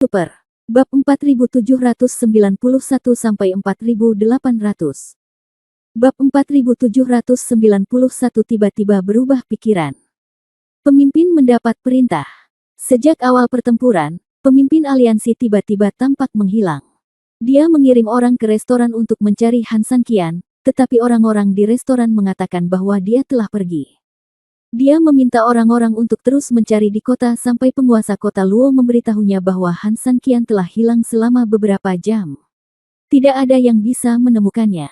Super. Bab 4791-4800. Bab 4791 tiba-tiba berubah pikiran. Pemimpin mendapat perintah. Sejak awal pertempuran, pemimpin aliansi tiba-tiba tampak menghilang. Dia mengirim orang ke restoran untuk mencari Han San Qian, tetapi orang-orang di restoran mengatakan bahwa dia telah pergi. Dia meminta orang-orang untuk terus mencari di kota sampai penguasa kota Luo memberitahunya bahwa Han San Qian telah hilang selama beberapa jam. Tidak ada yang bisa menemukannya.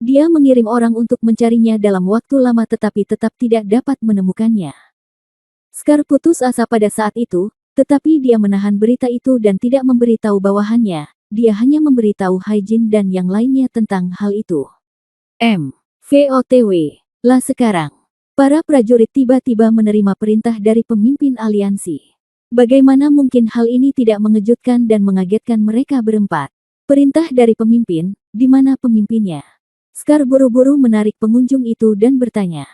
Dia mengirim orang untuk mencarinya dalam waktu lama tetapi tetap tidak dapat menemukannya. Scar putus asa pada saat itu, tetapi dia menahan berita itu dan tidak memberitahu bawahannya. Dia hanya memberitahu Haijin dan yang lainnya tentang hal itu. VOTW. Lah sekarang. Para prajurit tiba-tiba menerima perintah dari pemimpin aliansi. Bagaimana mungkin hal ini tidak mengejutkan dan mengagetkan mereka berempat? Perintah dari pemimpin, di mana pemimpinnya? Scar buru-buru menarik pengunjung itu dan bertanya.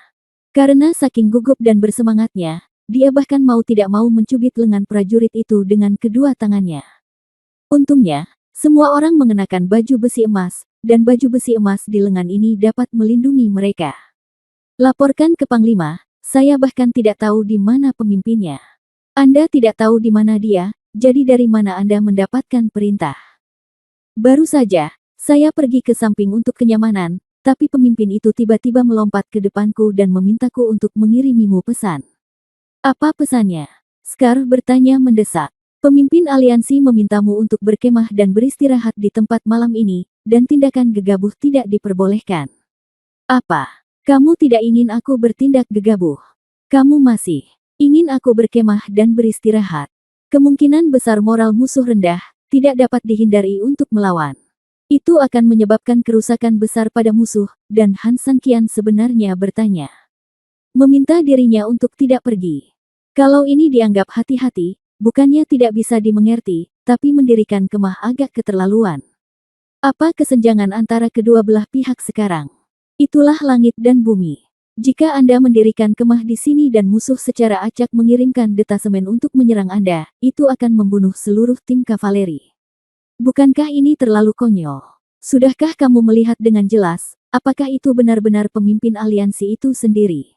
Karena saking gugup dan bersemangatnya, dia bahkan mau tidak mau mencubit lengan prajurit itu dengan kedua tangannya. Untungnya, semua orang mengenakan baju besi emas, dan baju besi emas di lengan ini dapat melindungi mereka. Laporkan ke Panglima, saya bahkan tidak tahu di mana pemimpinnya. Anda tidak tahu di mana dia, jadi dari mana Anda mendapatkan perintah? Baru saja, saya pergi ke samping untuk kenyamanan, tapi pemimpin itu tiba-tiba melompat ke depanku dan memintaku untuk mengirimimu pesan. Apa pesannya? Scar bertanya mendesak. Pemimpin aliansi memintamu untuk berkemah dan beristirahat di tempat malam ini, dan tindakan gegabah tidak diperbolehkan. Apa? Kamu tidak ingin aku bertindak gegabah. Kamu masih ingin aku berkemah dan beristirahat. Kemungkinan besar moral musuh rendah, tidak dapat dihindari untuk melawan. Itu akan menyebabkan kerusakan besar pada musuh, dan Han San Qian sebenarnya bertanya. Meminta dirinya untuk tidak pergi. Kalau ini dianggap hati-hati, bukannya tidak bisa dimengerti, tapi mendirikan kemah agak keterlaluan. Apa kesenjangan antara kedua belah pihak sekarang? Itulah langit dan bumi. Jika Anda mendirikan kemah di sini dan musuh secara acak mengirimkan detasemen untuk menyerang Anda, itu akan membunuh seluruh tim kavaleri. Bukankah ini terlalu konyol? Sudahkah kamu melihat dengan jelas, apakah itu benar-benar pemimpin aliansi itu sendiri?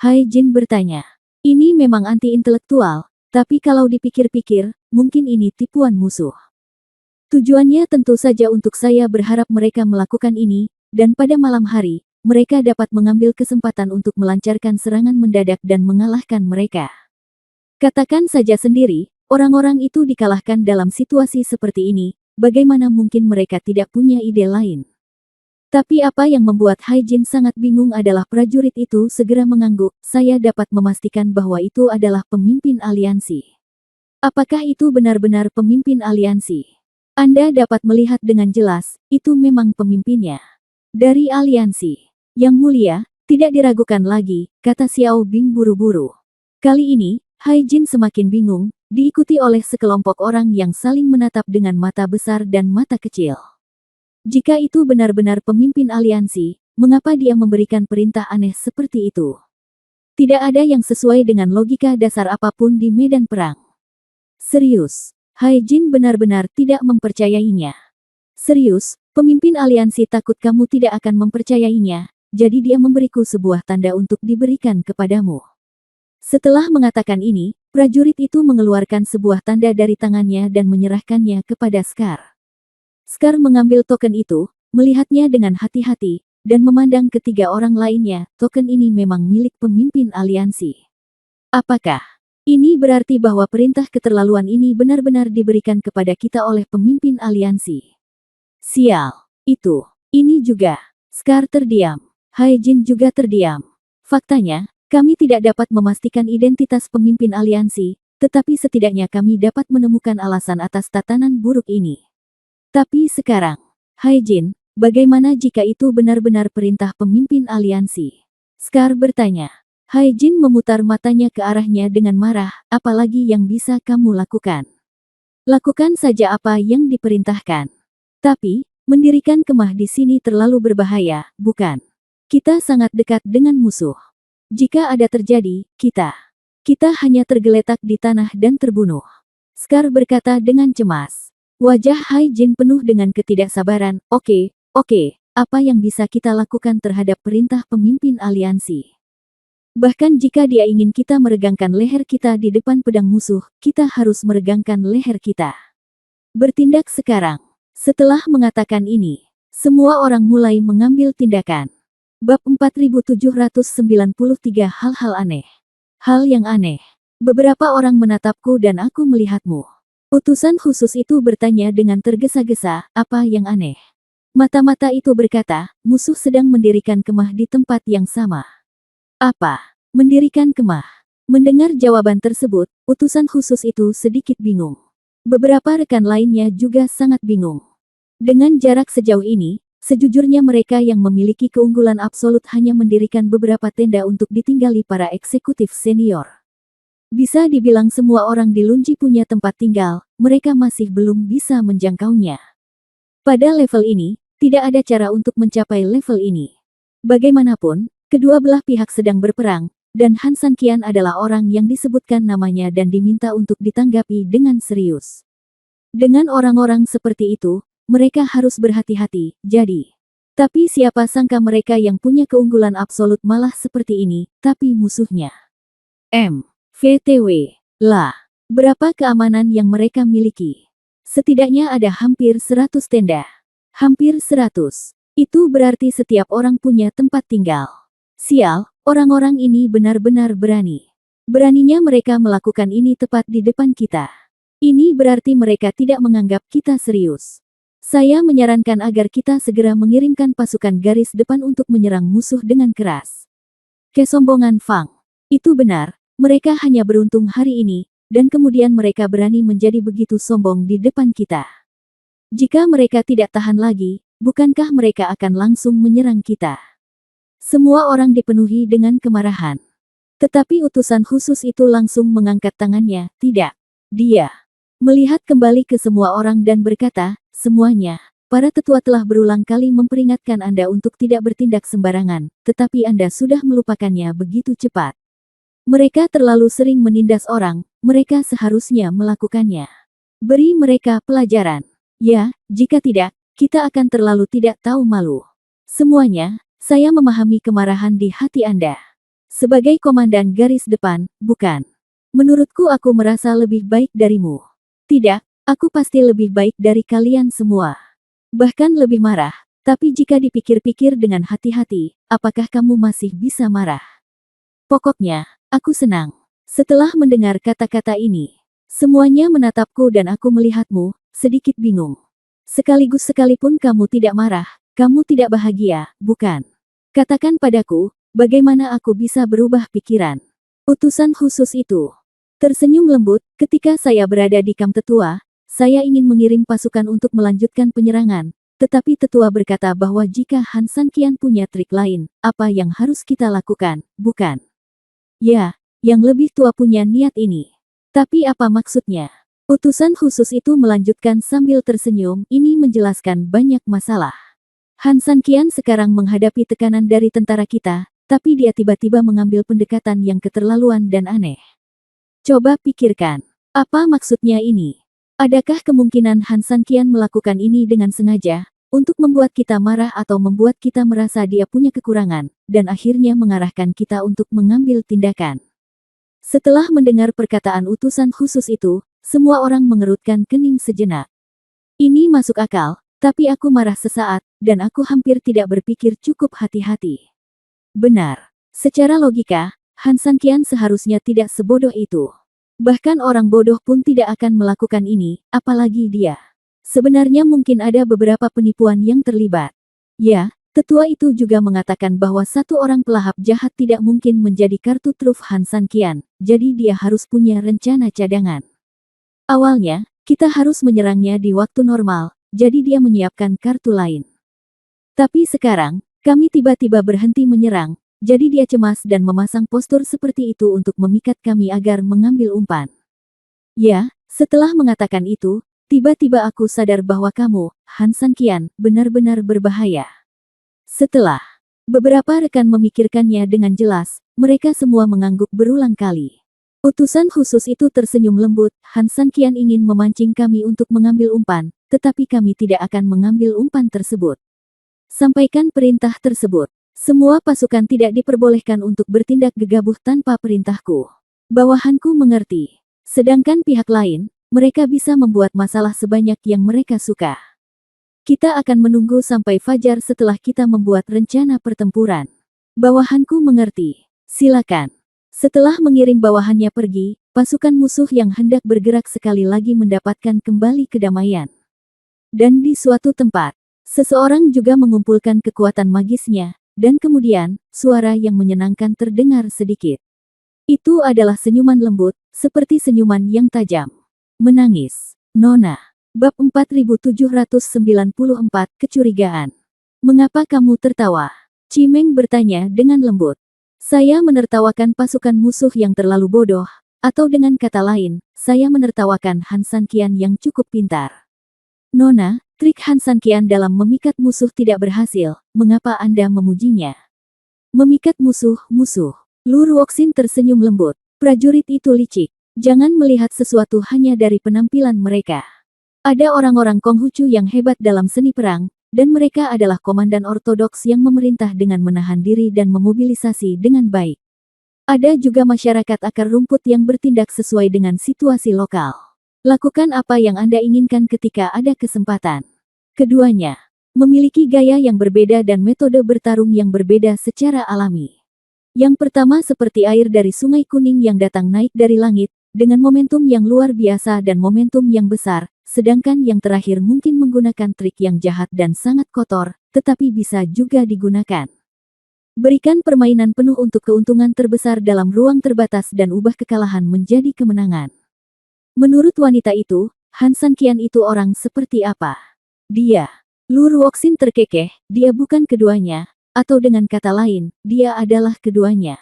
Haijin bertanya. Ini memang anti-intelektual, tapi kalau dipikir-pikir, mungkin ini tipuan musuh. Tujuannya tentu saja untuk saya berharap mereka melakukan ini, dan pada malam hari, mereka dapat mengambil kesempatan untuk melancarkan serangan mendadak dan mengalahkan mereka. Katakan saja sendiri, orang-orang itu dikalahkan dalam situasi seperti ini, bagaimana mungkin mereka tidak punya ide lain? Tapi apa yang membuat Haijin sangat bingung adalah prajurit itu segera mengangguk, saya dapat memastikan bahwa itu adalah pemimpin aliansi. Apakah itu benar-benar pemimpin aliansi? Anda dapat melihat dengan jelas, itu memang pemimpinnya. Dari aliansi. Yang mulia, tidak diragukan lagi, kata Xiao Bing buru-buru. Kali ini, Haijin semakin bingung, diikuti oleh sekelompok orang yang saling menatap dengan mata besar dan mata kecil. Jika itu benar-benar pemimpin aliansi, mengapa dia memberikan perintah aneh seperti itu? Tidak ada yang sesuai dengan logika dasar apapun di medan perang. Serius, Haijin benar-benar tidak mempercayainya. Serius, pemimpin aliansi takut kamu tidak akan mempercayainya, jadi dia memberiku sebuah tanda untuk diberikan kepadamu. Setelah mengatakan ini, prajurit itu mengeluarkan sebuah tanda dari tangannya dan menyerahkannya kepada Scar. Scar mengambil token itu, melihatnya dengan hati-hati, dan memandang ketiga orang lainnya, token ini memang milik pemimpin aliansi. Apakah ini berarti bahwa perintah keterlaluan ini benar-benar diberikan kepada kita oleh pemimpin aliansi? Sial, ini juga. Scar terdiam. Haijin juga terdiam. Faktanya, kami tidak dapat memastikan identitas pemimpin aliansi, tetapi setidaknya kami dapat menemukan alasan atas tatanan buruk ini. Tapi sekarang, Haijin, bagaimana jika itu benar-benar perintah pemimpin aliansi? Scar bertanya. Haijin memutar matanya ke arahnya dengan marah, apalagi yang bisa kamu lakukan? Lakukan saja apa yang diperintahkan. Tapi, mendirikan kemah di sini terlalu berbahaya, bukan? Kita sangat dekat dengan musuh. Jika ada terjadi, kita hanya tergeletak di tanah dan terbunuh. Scar berkata dengan cemas. Wajah Hai Jin penuh dengan ketidaksabaran. Oke, apa yang bisa kita lakukan terhadap perintah pemimpin aliansi? Bahkan jika dia ingin kita meregangkan leher kita di depan pedang musuh, kita harus meregangkan leher kita. Bertindak sekarang. Setelah mengatakan ini, semua orang mulai mengambil tindakan. Bab 4793 Hal-hal aneh. Hal yang aneh. Beberapa orang menatapku dan aku melihatmu. Utusan khusus itu bertanya dengan tergesa-gesa, apa yang aneh? Mata-mata itu berkata, musuh sedang mendirikan kemah di tempat yang sama. Apa? Mendirikan kemah? Mendengar jawaban tersebut, utusan khusus itu sedikit bingung. Beberapa rekan lainnya juga sangat bingung. Dengan jarak sejauh ini, sejujurnya mereka yang memiliki keunggulan absolut hanya mendirikan beberapa tenda untuk ditinggali para eksekutif senior. Bisa dibilang semua orang di Lunji punya tempat tinggal, mereka masih belum bisa menjangkaunya. Pada level ini, tidak ada cara untuk mencapai level ini. Bagaimanapun, kedua belah pihak sedang berperang, dan Han Sanqian adalah orang yang disebutkan namanya dan diminta untuk ditanggapi dengan serius. Dengan orang-orang seperti itu, mereka harus berhati-hati, jadi. Tapi siapa sangka mereka yang punya keunggulan absolut malah seperti ini, tapi musuhnya. VTW, lah. Berapa keamanan yang mereka miliki? Setidaknya ada hampir 100 tenda. Hampir 100. Itu berarti setiap orang punya tempat tinggal. Sial, orang-orang ini benar-benar berani. Beraninya mereka melakukan ini tepat di depan kita. Ini berarti mereka tidak menganggap kita serius. Saya menyarankan agar kita segera mengirimkan pasukan garis depan untuk menyerang musuh dengan keras. Kesombongan Fang. Itu benar, mereka hanya beruntung hari ini, dan kemudian mereka berani menjadi begitu sombong di depan kita. Jika mereka tidak tahan lagi, bukankah mereka akan langsung menyerang kita? Semua orang dipenuhi dengan kemarahan. Tetapi utusan khusus itu langsung mengangkat tangannya, tidak. Dia melihat kembali ke semua orang dan berkata, semuanya, para tetua telah berulang kali memperingatkan Anda untuk tidak bertindak sembarangan, tetapi Anda sudah melupakannya begitu cepat. Mereka terlalu sering menindas orang, mereka seharusnya melakukannya. Beri mereka pelajaran. Ya, jika tidak, kita akan terlalu tidak tahu malu. Semuanya, saya memahami kemarahan di hati Anda. Sebagai komandan garis depan, bukan. Menurutku aku merasa lebih baik darimu. Tidak, aku pasti lebih baik dari kalian semua. Bahkan lebih marah, tapi jika dipikir-pikir dengan hati-hati, apakah kamu masih bisa marah? Pokoknya, aku senang. Setelah mendengar kata-kata ini, semuanya menatapku dan aku melihatmu, sedikit bingung. Sekaligus sekalipun kamu tidak marah, kamu tidak bahagia, bukan? Katakan padaku, bagaimana aku bisa berubah pikiran? Utusan khusus itu tersenyum lembut. Ketika saya berada di kamp tetua, saya ingin mengirim pasukan untuk melanjutkan penyerangan, tetapi tetua berkata bahwa jika Han Sanqian punya trik lain, apa yang harus kita lakukan, bukan? Ya, yang lebih tua punya niat ini. Tapi apa maksudnya? Utusan khusus itu melanjutkan sambil tersenyum, ini menjelaskan banyak masalah. Han Sanqian sekarang menghadapi tekanan dari tentara kita, tapi dia tiba-tiba mengambil pendekatan yang keterlaluan dan aneh. Coba pikirkan, apa maksudnya ini? Adakah kemungkinan Han Sanqian melakukan ini dengan sengaja, untuk membuat kita marah atau membuat kita merasa dia punya kekurangan, dan akhirnya mengarahkan kita untuk mengambil tindakan? Setelah mendengar perkataan utusan khusus itu, semua orang mengerutkan kening sejenak. Ini masuk akal. Tapi aku marah sesaat, dan aku hampir tidak berpikir cukup hati-hati. Benar. Secara logika, Han Sanqian seharusnya tidak sebodoh itu. Bahkan orang bodoh pun tidak akan melakukan ini, apalagi dia. Sebenarnya mungkin ada beberapa penipuan yang terlibat. Ya, tetua itu juga mengatakan bahwa satu orang pelahap jahat tidak mungkin menjadi kartu truf Han Sanqian, jadi dia harus punya rencana cadangan. Awalnya, kita harus menyerangnya di waktu normal, jadi dia menyiapkan kartu lain. Tapi sekarang, kami tiba-tiba berhenti menyerang, jadi dia cemas dan memasang postur seperti itu untuk memikat kami agar mengambil umpan. Ya, setelah mengatakan itu, tiba-tiba aku sadar bahwa kamu, Han Sanqian, benar-benar berbahaya. Setelah beberapa rekan memikirkannya dengan jelas, mereka semua mengangguk berulang kali. Utusan khusus itu tersenyum lembut, Han Sanqian ingin memancing kami untuk mengambil umpan, tetapi kami tidak akan mengambil umpan tersebut. Sampaikan perintah tersebut. Semua pasukan tidak diperbolehkan untuk bertindak gegabah tanpa perintahku. Bawahanku mengerti. Sedangkan pihak lain, mereka bisa membuat masalah sebanyak yang mereka suka. Kita akan menunggu sampai fajar setelah kita membuat rencana pertempuran. Bawahanku mengerti. Silakan. Setelah mengirim bawahannya pergi, pasukan musuh yang hendak bergerak sekali lagi mendapatkan kembali kedamaian. Dan di suatu tempat, seseorang juga mengumpulkan kekuatan magisnya, dan kemudian, suara yang menyenangkan terdengar sedikit. Itu adalah senyuman lembut, seperti senyuman yang tajam. Menangis. Nona. Bab 4794 Kecurigaan. Mengapa kamu tertawa? Cimeng bertanya dengan lembut. Saya menertawakan pasukan musuh yang terlalu bodoh, atau dengan kata lain, saya menertawakan Han Sanqian yang cukup pintar. Nona, trik Han Sanqian dalam memikat musuh tidak berhasil, mengapa Anda memujinya? Memikat musuh. Lu Ruoxin tersenyum lembut. Prajurit itu licik. Jangan melihat sesuatu hanya dari penampilan mereka. Ada orang-orang Konghucu yang hebat dalam seni perang, dan mereka adalah komandan ortodoks yang memerintah dengan menahan diri dan memobilisasi dengan baik. Ada juga masyarakat akar rumput yang bertindak sesuai dengan situasi lokal. Lakukan apa yang Anda inginkan ketika ada kesempatan. Keduanya memiliki gaya yang berbeda dan metode bertarung yang berbeda secara alami. Yang pertama seperti air dari Sungai Kuning yang datang naik dari langit, dengan momentum yang luar biasa dan momentum yang besar, sedangkan yang terakhir mungkin menggunakan trik yang jahat dan sangat kotor, tetapi bisa juga digunakan. Berikan permainan penuh untuk keuntungan terbesar dalam ruang terbatas dan ubah kekalahan menjadi kemenangan. Menurut wanita itu, Han Sanqian itu orang seperti apa? Dia. Lu Ruoxin terkekeh, dia bukan keduanya, atau dengan kata lain, dia adalah keduanya.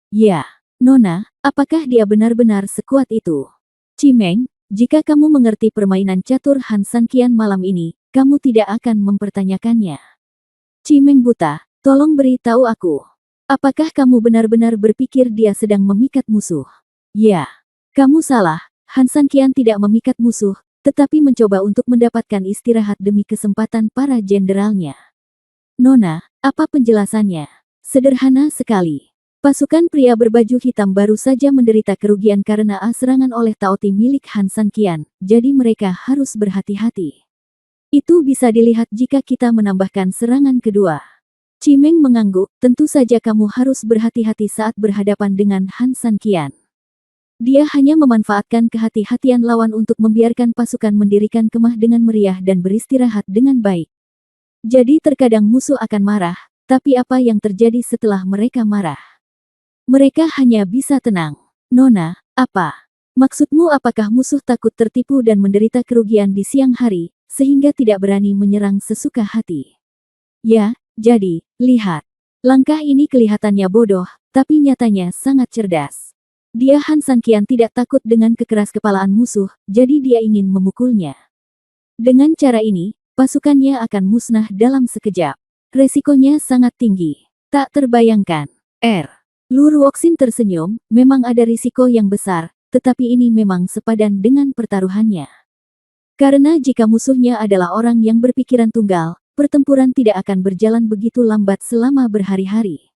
Ya, Nona, apakah dia benar-benar sekuat itu? Cimeng, jika kamu mengerti permainan catur Han Sanqian malam ini, kamu tidak akan mempertanyakannya. Cimeng buta, tolong beritahu aku. Apakah kamu benar-benar berpikir dia sedang memikat musuh? Ya, kamu salah. Han Sanqian tidak memikat musuh, tetapi mencoba untuk mendapatkan istirahat demi kesempatan para jenderalnya. Nona, apa penjelasannya? Sederhana sekali. Pasukan pria berbaju hitam baru saja menderita kerugian karena serangan oleh Taoti milik Han Sanqian, jadi mereka harus berhati-hati. Itu bisa dilihat jika kita menambahkan serangan kedua. Cimeng mengangguk, tentu saja kamu harus berhati-hati saat berhadapan dengan Han Sanqian. Dia hanya memanfaatkan kehati-hatian lawan untuk membiarkan pasukan mendirikan kemah dengan meriah dan beristirahat dengan baik. Jadi terkadang musuh akan marah, tapi apa yang terjadi setelah mereka marah? Mereka hanya bisa tenang. Nona, apa? Maksudmu apakah musuh takut tertipu dan menderita kerugian di siang hari, sehingga tidak berani menyerang sesuka hati? Ya, jadi, lihat. Langkah ini kelihatannya bodoh, tapi nyatanya sangat cerdas. Dia Han Sanqian tidak takut dengan kekeras-kepalaan musuh, jadi dia ingin memukulnya. Dengan cara ini, pasukannya akan musnah dalam sekejap. Resikonya sangat tinggi. Tak terbayangkan. Lu Ruoxin tersenyum, memang ada risiko yang besar, tetapi ini memang sepadan dengan pertaruhannya. Karena jika musuhnya adalah orang yang berpikiran tunggal, pertempuran tidak akan berjalan begitu lambat selama berhari-hari.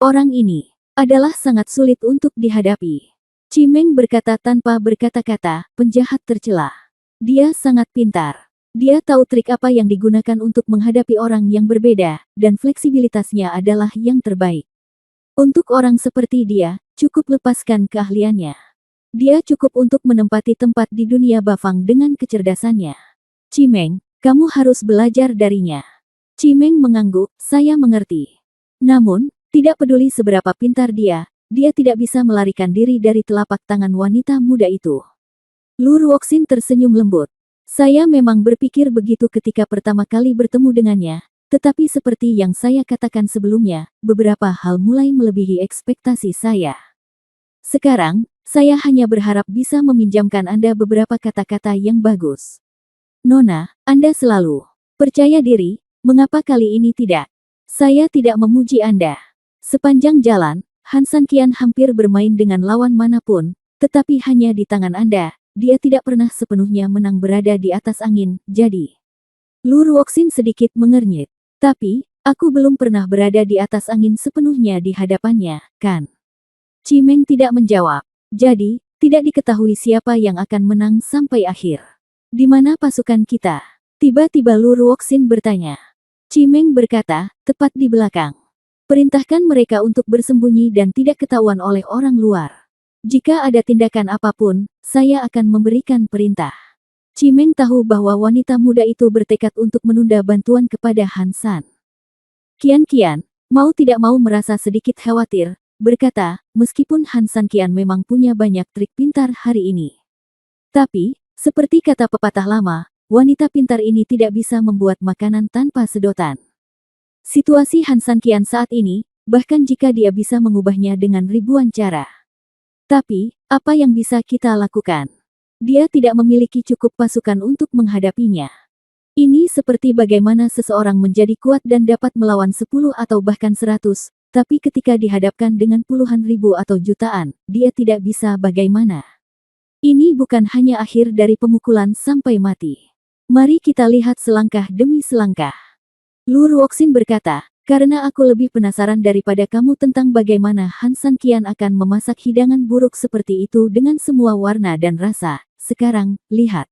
Orang ini adalah sangat sulit untuk dihadapi. Cimeng berkata tanpa berkata-kata, penjahat tercela. Dia sangat pintar. Dia tahu trik apa yang digunakan untuk menghadapi orang yang berbeda, dan fleksibilitasnya adalah yang terbaik. Untuk orang seperti dia, cukup lepaskan keahliannya. Dia cukup untuk menempati tempat di dunia Bafang dengan kecerdasannya. Cimeng, kamu harus belajar darinya. Cimeng mengangguk, saya mengerti. Namun, tidak peduli seberapa pintar dia tidak bisa melarikan diri dari telapak tangan wanita muda itu. Lu Ruoxin tersenyum lembut. Saya memang berpikir begitu ketika pertama kali bertemu dengannya. Tetapi seperti yang saya katakan sebelumnya, beberapa hal mulai melebihi ekspektasi saya. Sekarang, saya hanya berharap bisa meminjamkan Anda beberapa kata-kata yang bagus. Nona, Anda selalu percaya diri, mengapa kali ini tidak? Saya tidak memuji Anda. Sepanjang jalan, Han Sanqian hampir bermain dengan lawan manapun, tetapi hanya di tangan Anda, dia tidak pernah sepenuhnya menang berada di atas angin, jadi. Lu Ruoxin sedikit mengernyit. Tapi, aku belum pernah berada di atas angin sepenuhnya di hadapannya, kan? Chimeng tidak menjawab. Jadi, tidak diketahui siapa yang akan menang sampai akhir. Di mana pasukan kita? Tiba-tiba Lu Ruoxin bertanya. Chimeng berkata, tepat di belakang. Perintahkan mereka untuk bersembunyi dan tidak ketahuan oleh orang luar. Jika ada tindakan apapun, saya akan memberikan perintah. Chimeng tahu bahwa wanita muda itu bertekad untuk menunda bantuan kepada Han San. Qian, mau tidak mau merasa sedikit khawatir, berkata, meskipun Han Sanqian memang punya banyak trik pintar hari ini. Tapi, seperti kata pepatah lama, wanita pintar ini tidak bisa membuat makanan tanpa sedotan. Situasi Han Sanqian saat ini, bahkan jika dia bisa mengubahnya dengan ribuan cara. Tapi, apa yang bisa kita lakukan? Dia tidak memiliki cukup pasukan untuk menghadapinya. Ini seperti bagaimana seseorang menjadi kuat dan dapat melawan 10 atau bahkan 100, tapi ketika dihadapkan dengan puluhan ribu atau jutaan, dia tidak bisa bagaimana. Ini bukan hanya akhir dari pemukulan sampai mati. Mari kita lihat selangkah demi selangkah. Lu Ruoxin berkata, karena aku lebih penasaran daripada kamu tentang bagaimana Han Sanqian akan memasak hidangan buruk seperti itu dengan semua warna dan rasa. Sekarang, lihat.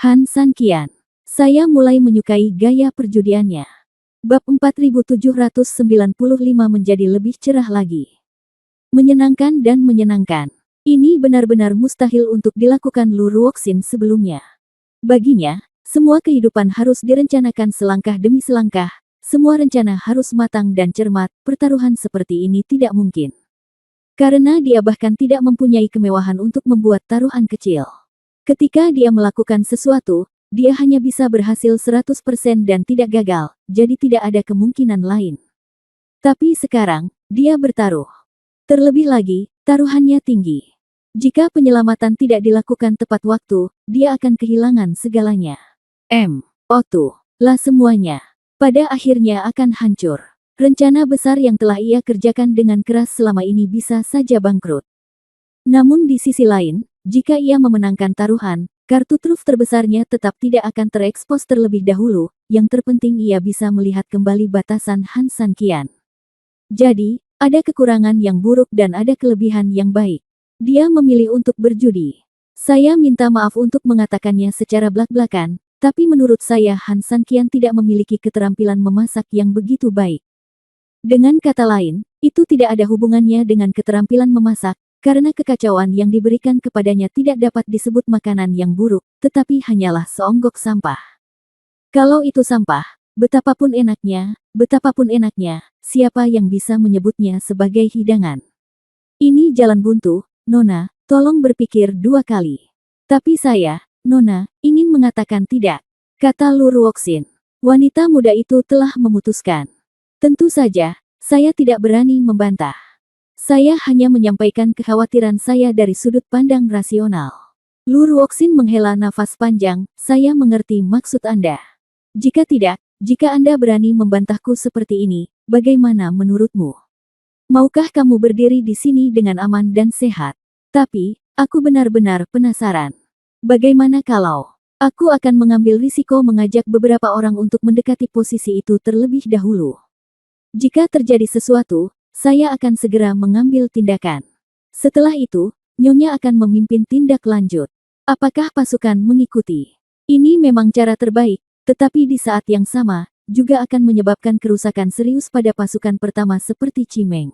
Han Sanqian. Saya mulai menyukai gaya perjudiannya. Bab 4795 menjadi lebih cerah lagi. Menyenangkan dan menyenangkan. Ini benar-benar mustahil untuk dilakukan Lu Ruoxin sebelumnya. Baginya, semua kehidupan harus direncanakan selangkah demi selangkah, semua rencana harus matang dan cermat, pertaruhan seperti ini tidak mungkin. Karena dia bahkan tidak mempunyai kemewahan untuk membuat taruhan kecil. Ketika dia melakukan sesuatu, dia hanya bisa berhasil 100% dan tidak gagal, jadi tidak ada kemungkinan lain. Tapi sekarang, dia bertaruh. Terlebih lagi, taruhannya tinggi. Jika penyelamatan tidak dilakukan tepat waktu, dia akan kehilangan segalanya. Lah semuanya. Pada akhirnya akan hancur. Rencana besar yang telah ia kerjakan dengan keras selama ini bisa saja bangkrut. Namun di sisi lain, jika ia memenangkan taruhan, kartu truf terbesarnya tetap tidak akan terekspos terlebih dahulu, yang terpenting ia bisa melihat kembali batasan Han Sanqian. Jadi, ada kekurangan yang buruk dan ada kelebihan yang baik. Dia memilih untuk berjudi. Saya minta maaf untuk mengatakannya secara blak-blakan, tapi menurut saya Han Sanqian tidak memiliki keterampilan memasak yang begitu baik. Dengan kata lain, itu tidak ada hubungannya dengan keterampilan memasak, karena kekacauan yang diberikan kepadanya tidak dapat disebut makanan yang buruk, tetapi hanyalah seonggok sampah. Kalau itu sampah, betapapun enaknya, siapa yang bisa menyebutnya sebagai hidangan? Ini jalan buntu, Nona, tolong berpikir 2 kali. Tapi saya, Nona, ingin mengatakan tidak, kata Lu Ruoxin. Wanita muda itu telah memutuskan. Tentu saja, saya tidak berani membantah. Saya hanya menyampaikan kekhawatiran saya dari sudut pandang rasional. Lu Ruoxin menghela nafas panjang, saya mengerti maksud Anda. Jika Anda berani membantahku seperti ini, bagaimana menurutmu? Maukah kamu berdiri di sini dengan aman dan sehat? Tapi, aku benar-benar penasaran. Bagaimana kalau aku akan mengambil risiko mengajak beberapa orang untuk mendekati posisi itu terlebih dahulu? Jika terjadi sesuatu, saya akan segera mengambil tindakan. Setelah itu, Nyonya akan memimpin tindak lanjut. Apakah pasukan mengikuti? Ini memang cara terbaik, tetapi di saat yang sama, juga akan menyebabkan kerusakan serius pada pasukan pertama seperti Chimeng.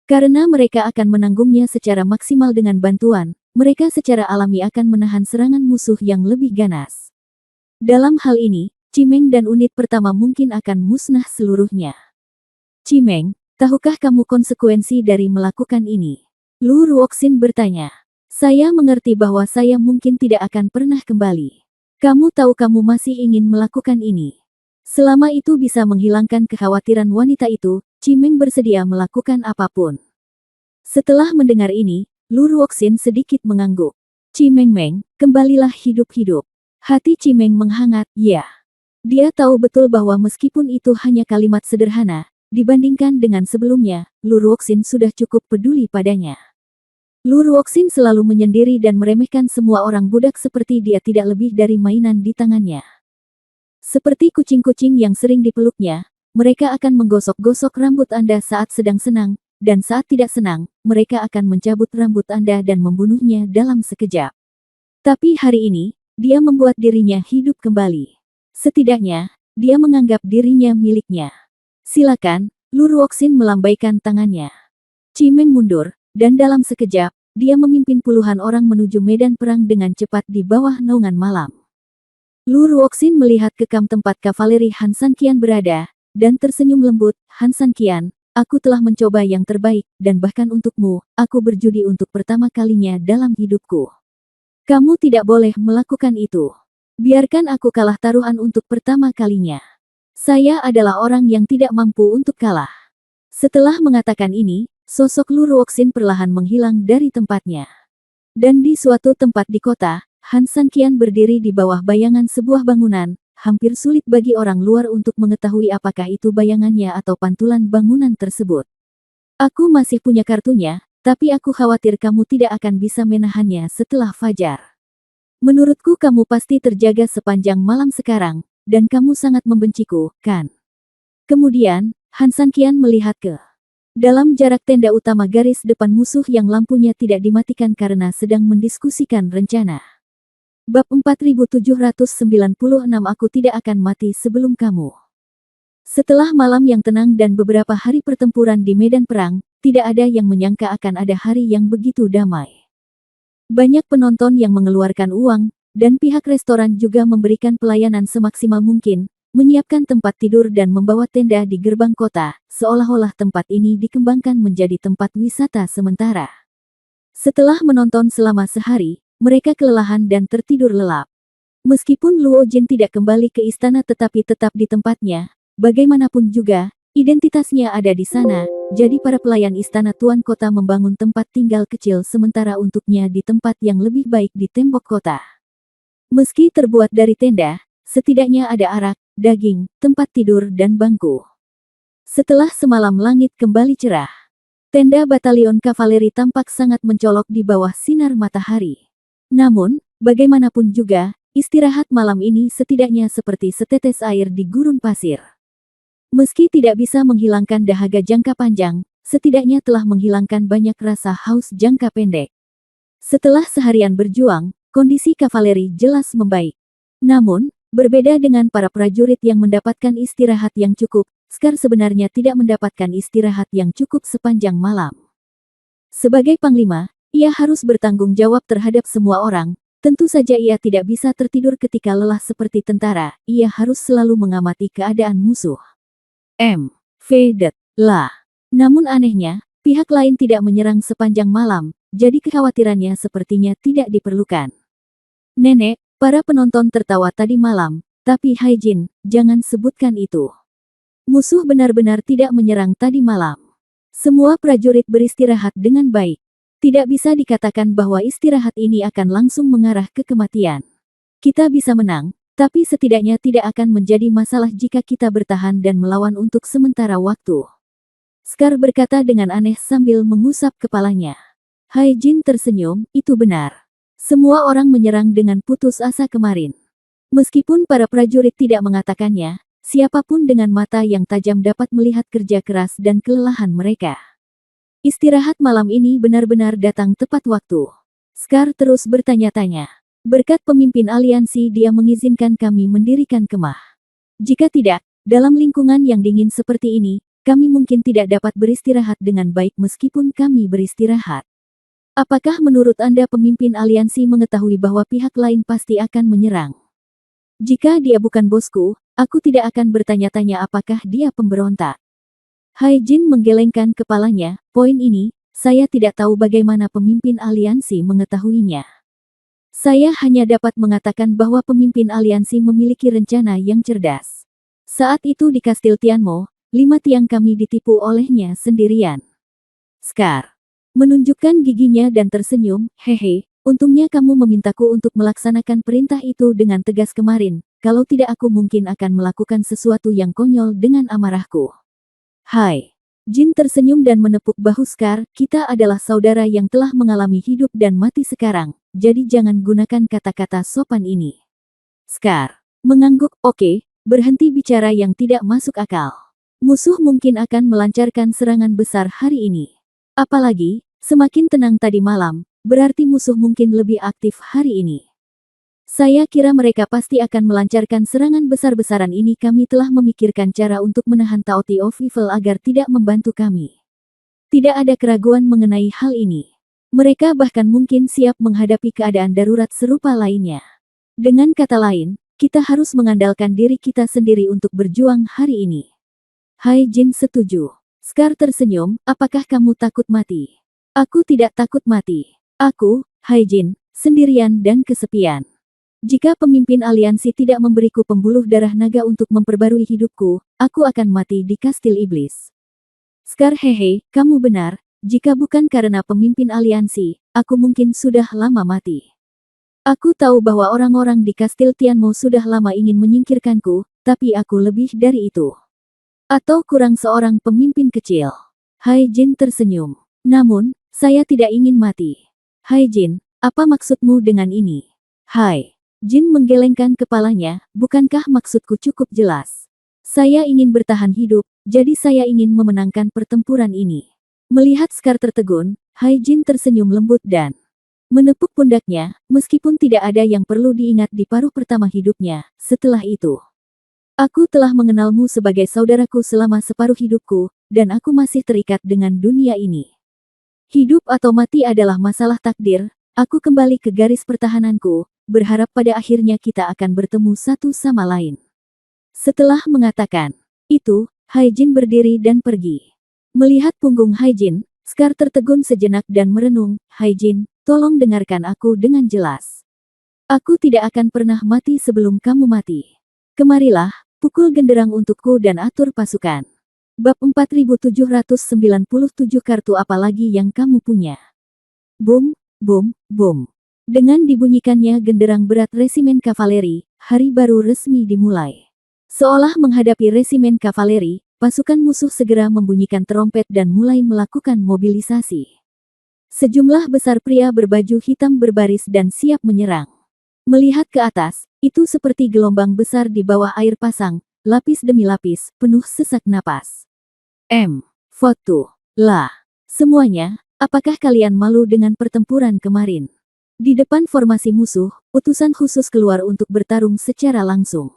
Karena mereka akan menanggungnya secara maksimal dengan bantuan, mereka secara alami akan menahan serangan musuh yang lebih ganas. Dalam hal ini, Chimeng dan unit pertama mungkin akan musnah seluruhnya. Chimeng, tahukah kamu konsekuensi dari melakukan ini? Lu Ruoxin bertanya. Saya mengerti bahwa saya mungkin tidak akan pernah kembali. Kamu tahu kamu masih ingin melakukan ini. Selama itu bisa menghilangkan kekhawatiran wanita itu, Chimeng bersedia melakukan apapun. Setelah mendengar ini, Lu Ruoxin sedikit mengangguk. Chimeng, kembalilah hidup-hidup. Hati Chimeng menghangat, ya. Dia tahu betul bahwa meskipun itu hanya kalimat sederhana, dibandingkan dengan sebelumnya, Lu Ruoxin sudah cukup peduli padanya. Lu Ruoxin selalu menyendiri dan meremehkan semua orang budak seperti dia tidak lebih dari mainan di tangannya. Seperti kucing-kucing yang sering dipeluknya, mereka akan menggosok-gosok rambut Anda saat sedang senang, dan saat tidak senang, mereka akan mencabut rambut Anda dan membunuhnya dalam sekejap. Tapi hari ini, dia membuat dirinya hidup kembali. Setidaknya, dia menganggap dirinya miliknya. Silakan, Lu Ruoxin melambaikan tangannya. Cimeng mundur, dan dalam sekejap, dia memimpin puluhan orang menuju medan perang dengan cepat di bawah naungan malam. Lu Ruoxin melihat ke kamp tempat kavaleri Han Sanqian berada, dan tersenyum lembut. Han Sanqian, aku telah mencoba yang terbaik, dan bahkan untukmu, aku berjudi untuk pertama kalinya dalam hidupku. Kamu tidak boleh melakukan itu. Biarkan aku kalah taruhan untuk pertama kalinya. Saya adalah orang yang tidak mampu untuk kalah. Setelah mengatakan ini, sosok Lu Ruoxin perlahan menghilang dari tempatnya. Dan di suatu tempat di kota, Han Sanqian berdiri di bawah bayangan sebuah bangunan, hampir sulit bagi orang luar untuk mengetahui apakah itu bayangannya atau pantulan bangunan tersebut. Aku masih punya kartunya, tapi aku khawatir kamu tidak akan bisa menahannya setelah fajar. Menurutku kamu pasti terjaga sepanjang malam sekarang, dan kamu sangat membenciku, kan? Kemudian, Han Sanqian melihat ke dalam jarak tenda utama garis depan musuh yang lampunya tidak dimatikan karena sedang mendiskusikan rencana. Bab 4796 Aku tidak akan mati sebelum kamu. Setelah malam yang tenang dan beberapa hari pertempuran di medan perang, tidak ada yang menyangka akan ada hari yang begitu damai. Banyak penonton yang mengeluarkan uang, dan pihak restoran juga memberikan pelayanan semaksimal mungkin, menyiapkan tempat tidur dan membawa tenda di gerbang kota, seolah-olah tempat ini dikembangkan menjadi tempat wisata sementara. Setelah menonton selama sehari, mereka kelelahan dan tertidur lelap. Meskipun Luo Jin tidak kembali ke istana tetapi tetap di tempatnya, bagaimanapun juga, identitasnya ada di sana, jadi para pelayan istana tuan kota membangun tempat tinggal kecil sementara untuknya di tempat yang lebih baik di tembok kota. Meski terbuat dari tenda, setidaknya ada arak, daging, tempat tidur dan bangku. Setelah semalam langit kembali cerah, tenda batalion kavaleri tampak sangat mencolok di bawah sinar matahari. Namun, bagaimanapun juga, istirahat malam ini setidaknya seperti setetes air di gurun pasir. Meski tidak bisa menghilangkan dahaga jangka panjang, setidaknya telah menghilangkan banyak rasa haus jangka pendek. Setelah seharian berjuang, kondisi kavaleri jelas membaik. Namun, berbeda dengan para prajurit yang mendapatkan istirahat yang cukup, Scar sebenarnya tidak mendapatkan istirahat yang cukup sepanjang malam. Sebagai panglima, ia harus bertanggung jawab terhadap semua orang. Tentu saja ia tidak bisa tertidur ketika lelah seperti tentara, ia harus selalu mengamati keadaan musuh. Namun anehnya, pihak lain tidak menyerang sepanjang malam, jadi kekhawatirannya sepertinya tidak diperlukan. Nenek, para penonton tertawa tadi malam, tapi Haijin, jangan sebutkan itu. Musuh benar-benar tidak menyerang tadi malam. Semua prajurit beristirahat dengan baik. Tidak bisa dikatakan bahwa istirahat ini akan langsung mengarah ke kematian. Kita bisa menang, tapi setidaknya tidak akan menjadi masalah jika kita bertahan dan melawan untuk sementara waktu. Scar berkata dengan aneh sambil mengusap kepalanya. Haijin tersenyum, itu benar. Semua orang menyerang dengan putus asa kemarin. Meskipun para prajurit tidak mengatakannya, siapapun dengan mata yang tajam dapat melihat kerja keras dan kelelahan mereka. Istirahat malam ini benar-benar datang tepat waktu. Scar terus bertanya-tanya. Berkat pemimpin aliansi dia mengizinkan kami mendirikan kemah. Jika tidak, dalam lingkungan yang dingin seperti ini, kami mungkin tidak dapat beristirahat dengan baik meskipun kami beristirahat. Apakah menurut Anda pemimpin aliansi mengetahui bahwa pihak lain pasti akan menyerang? Jika dia bukan bosku, aku tidak akan bertanya-tanya apakah dia pemberontak. Haijin menggelengkan kepalanya, poin ini, saya tidak tahu bagaimana pemimpin aliansi mengetahuinya. Saya hanya dapat mengatakan bahwa pemimpin aliansi memiliki rencana yang cerdas. Saat itu di Kastil Tianmo, 5 tiang kami ditipu olehnya sendirian. Scar menunjukkan giginya dan tersenyum, hehe, untungnya kamu memintaku untuk melaksanakan perintah itu dengan tegas kemarin, kalau tidak aku mungkin akan melakukan sesuatu yang konyol dengan amarahku. Hai. Jin tersenyum dan menepuk bahu Scar, kita adalah saudara yang telah mengalami hidup dan mati sekarang, jadi jangan gunakan kata-kata sopan ini. Scar mengangguk, oke, berhenti bicara yang tidak masuk akal. Musuh mungkin akan melancarkan serangan besar hari ini. Apalagi, semakin tenang tadi malam, berarti musuh mungkin lebih aktif hari ini. Saya kira mereka pasti akan melancarkan serangan besar-besaran ini. Kami telah memikirkan cara untuk menahan Taoti of Evil agar tidak membantu kami. Tidak ada keraguan mengenai hal ini. Mereka bahkan mungkin siap menghadapi keadaan darurat serupa lainnya. Dengan kata lain, kita harus mengandalkan diri kita sendiri untuk berjuang hari ini. Hai Jin setuju. Scar tersenyum, apakah kamu takut mati? Aku tidak takut mati. Aku, Hai Jin, sendirian dan kesepian. Jika pemimpin aliansi tidak memberiku pembuluh darah naga untuk memperbarui hidupku, aku akan mati di kastil iblis. Scar hehe, kamu benar, jika bukan karena pemimpin aliansi, aku mungkin sudah lama mati. Aku tahu bahwa orang-orang di kastil Tianmo sudah lama ingin menyingkirkanku, tapi aku lebih dari itu. Atau kurang seorang pemimpin kecil. Hai Jin tersenyum. Namun, saya tidak ingin mati. Hai Jin, apa maksudmu dengan ini? Hai. Jin menggelengkan kepalanya, bukankah maksudku cukup jelas? Saya ingin bertahan hidup, jadi saya ingin memenangkan pertempuran ini. Melihat Scar tertegun, Hai Jin tersenyum lembut dan menepuk pundaknya, meskipun tidak ada yang perlu diingat di paruh pertama hidupnya. Setelah itu, aku telah mengenalmu sebagai saudaraku selama separuh hidupku, dan aku masih terikat dengan dunia ini. Hidup atau mati adalah masalah takdir. Aku kembali ke garis pertahananku, berharap pada akhirnya kita akan bertemu satu sama lain. Setelah mengatakan itu, Hai Jin berdiri dan pergi. Melihat punggung Hai Jin, Scar tertegun sejenak dan merenung, Hai Jin, tolong dengarkan aku dengan jelas. Aku tidak akan pernah mati sebelum kamu mati. Kemarilah, pukul genderang untukku dan atur pasukan. Bab 4797 kartu apa lagi yang kamu punya? Boom, boom, boom. Dengan dibunyikannya genderang berat resimen kavaleri, hari baru resmi dimulai. Seolah menghadapi resimen kavaleri, pasukan musuh segera membunyikan trompet dan mulai melakukan mobilisasi. Sejumlah besar pria berbaju hitam berbaris dan siap menyerang. Melihat ke atas, itu seperti gelombang besar di bawah air pasang, lapis demi lapis, penuh sesak napas. Foto. Lah. Semuanya, apakah kalian malu dengan pertempuran kemarin? Di depan formasi musuh, utusan khusus keluar untuk bertarung secara langsung.